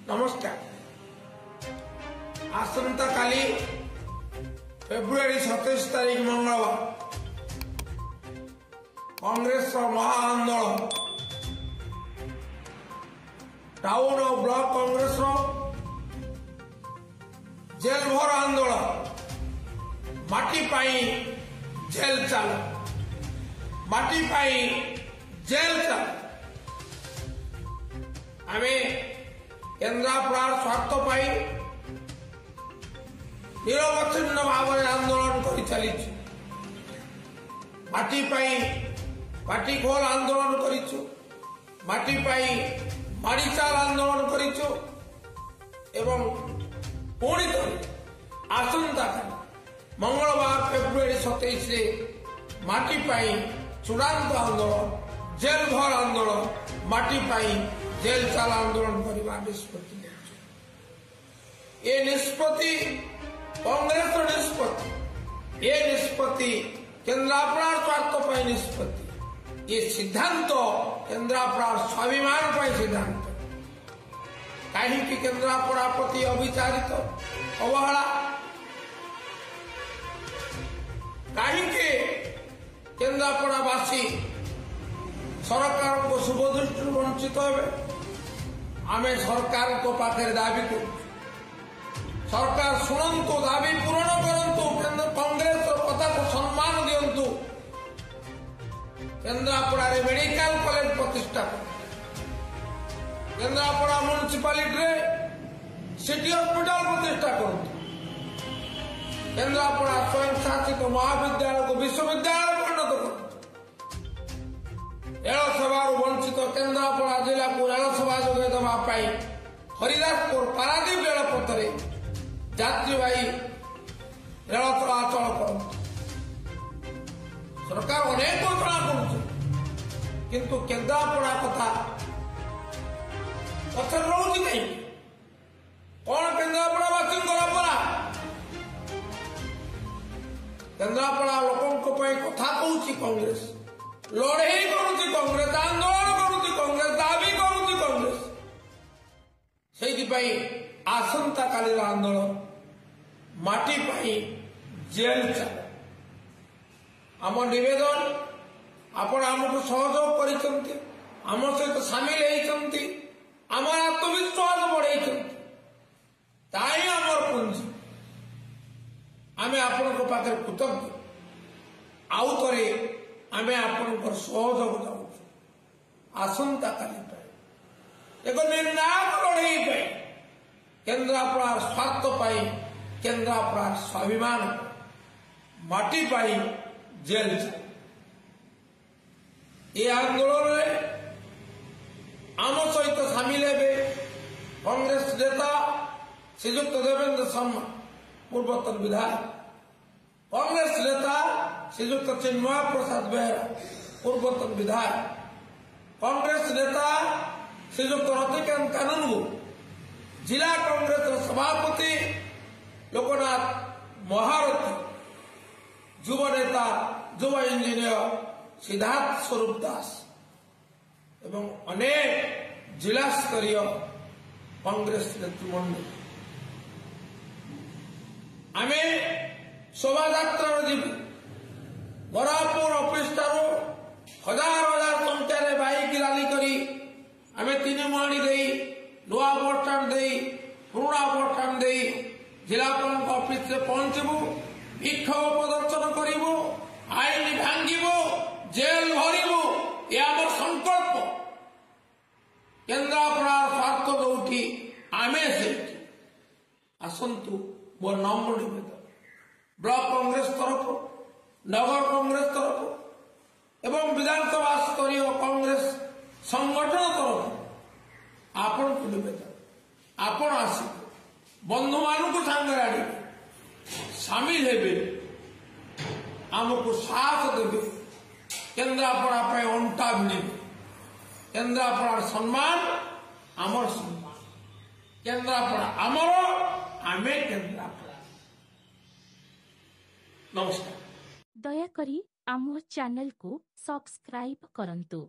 नमस्कार। आसंता काली फेब्रुआरी 27 तारीख मंगलवार कांग्रेस महाआंदोलन टाउन और ब्लॉक कांग्रेस जेल भर आंदोलन माटी पाई जेल चाल माटी पाई जेल चाल आमे केन्द्रापड़ा स्वार्थ पाई निरवच्छिन्न भाव आंदोलन कर चली माटी पाई माटी खोल आंदोलन करिछु माटी पाई माड़ीचाल आंदोलन करिछु एवं पुणी आसंता मंगलवार फेब्रुआरी 27 रे माटी पाई चूड़ांत आंदोलन जेल भर आंदोलन माटी पाई जेल चाल आंदोलन करने निष्पत्ति ये निष्पत्ति कांग्रेस निष्पत्ति ये निष्पत्ति केन्द्रापड़ा स्वार्थ पर निष्पत्ति ये सिद्धांत केन्द्रापड़ा स्वाभिमान पर सिद्धांत कहीं केन्द्रापड़ा प्रति अविचारित अवहेला कहीं केन्द्रापड़ावासी सरकार को शुभ दृष्टि वंचित हे आमे सरकार को पाखे दाबी कर सरकार शुणु दाबी पूरण करूँ कांग्रेस कथा को सम्मान दिंतु केन्द्रापड़ा मेडिकल कॉलेज प्रतिष्ठा केन्द्रापड़ा म्युनिसिपालिटी सिटी हॉस्पिटल प्रतिष्ठा करूँ केन्द्रापड़ा स्वयं शासित महाविद्यालय को विश्वविद्यालय परिणत करूँ रेल सभा वंचित केन्द्रापड़ा जिला को रेल सभा जोगे देवाई हरिदासपुर पारादीप रेलपथरे यात्रीवाही रेल चलाचल कर सरकार अनेक घोषणा किंतु केन्द्रापड़ा कथा पथर रोचे कहीं कौन केन्द्रापड़ावासी परा केन्द्रापड़ा लोकों कथा कहूँ कांग्रेस लड़े करुच्ची कांग्रेस आंदोलन करुच्ची कांग्रेस दाबी करुच्ची कांग्रेस से आसंता काली आंदोलन माटी पाई जेल चल आम नवेदन आपण आमको सहयोग कर आम सहित सामिल होती आम आत्मविश्वास बढ़े आमर पुंजी आम आपण पाखे कृतज्ञ आउ थे आमे आपण सहयोग जाऊँ आसंता काली एक निर्णायक लड़े केन्द्रापड़ा स्वार्थ पाई केन्द्रापड़ा स्वाभिमान माटी पाई जेल ये आंदोलन आम सहित सामिल हे कांग्रेस नेता श्रीजुक्त देवेंद्र शर्मा पूर्वतन विधायक कांग्रेस नेता श्रीजुक्त चिन्मय प्रसाद बेहरा पूर्वतन विधायक कांग्रेस नेता श्रीजुक्त रतिकांत कानूनगो जिला कांग्रेस सभापति लोकनाथ महारथी युव नेता युव इंजीनियर सिद्धार्थ स्वरूप दास एवं अनेक जिला स्तरीय कांग्रेस नेतृमंडल आमे शोभायात्रा जीव बरापुर ऑफिस ठारू हजार हजार संख्यार बाइक रैली करी आमे तीन मुहाणी दे नुआ बस स्टाण्ड दे पुराणा बस स्टाण्ड दे जिलापाल ऑफिस से पहुंचबू विक्षोभ प्रदर्शन करूँ आईन भांगू जेल भरबू ये आम संकल्प केन्द्रापड़ा स्वार्थ दौटी आमे से आसतु मो नम्र निवेदन ब्लॉक कांग्रेस तरफ नगर कांग्रेस तरफ एवं विधानसभा स्तरीय कांग्रेस संगठन तरफ आपण को निवेदन आपण आस बंधु मान सांगे आने सामिल हे आमको साहस देवे केन्द्रापड़ा अंटा भिड़े केन्द्रापड़ा सम्मान आमर सम्मान केन्द्रापड़ा आमर आमे केन्द्रापड़ा नमस्कार। दयाकरी आम चैनल को सब्सक्राइब करंतु।